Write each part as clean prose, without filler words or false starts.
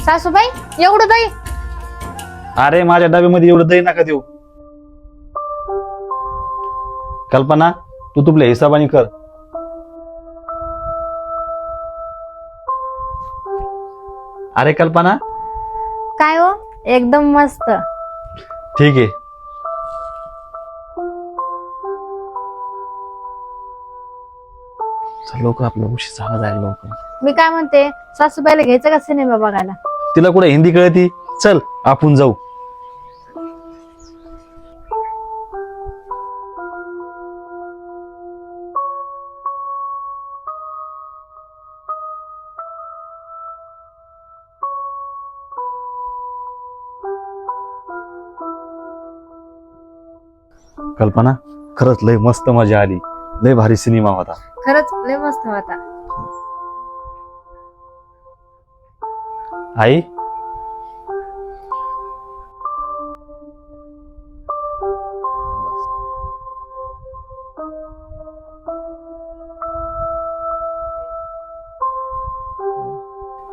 सासूबाई एवढं दही? अरे माझ्या डब्यामध्ये एवढं दही नका देऊ. कल्पना तू तुपल्या हिसाबाने कर. अरे कल्पना. काय हो एकदम मस्त. ठीक आहे. लोक आपल्या उशी झाला जायला लवकर. मी काय म्हणते, सासूबाईला घ्यायचं का सिनेमा बघायला? तिला कुठे हिंदी कळती? चल आपण जाऊ. कल्पना खरंच लय मस्त मजा आली. लय भारी सिनेमा होता. खरंच लय मस्त होता. आई.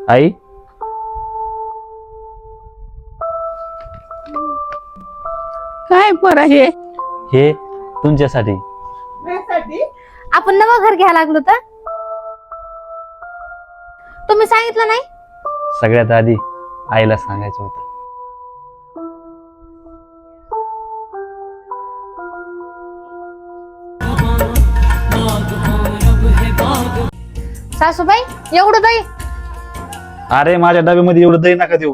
आई. काय बरं आहे हे तुमच्यासाठी. आपण नवं घर घ्यायला लागलो तर तुम्ही सांगितलं नाही? सगळ्यात आधी आईला सांगायचं होतं. सासूबाई एवढं दही? अरे माझ्या डब्यामध्ये एवढं दही नका देऊ.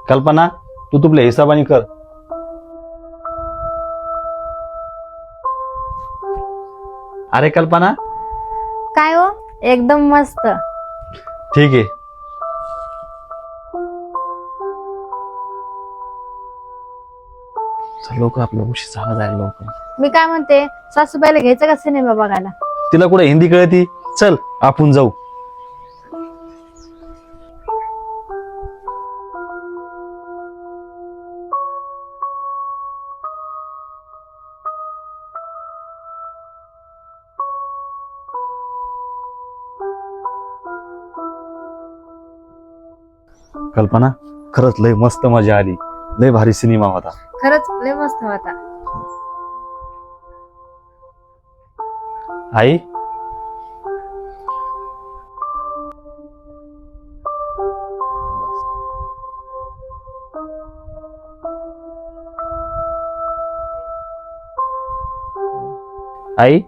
कल्पना तू तुपल्या हिसाबाने कर. अरे कल्पना. काय हो एकदम मस्त. ठीक आहे. लोक आपल्या उशी झाला जायला लवकर. मी काय म्हणते, सासूबाईला घ्यायचं का सिनेमा बघायला? तिला कुठे हिंदी कळती? चल आपण जाऊ. कल्पना खरंच लय मस्त मजा आली. लय भारी सिनेमा होता. खरंच लय मस्त होता. आई. आई.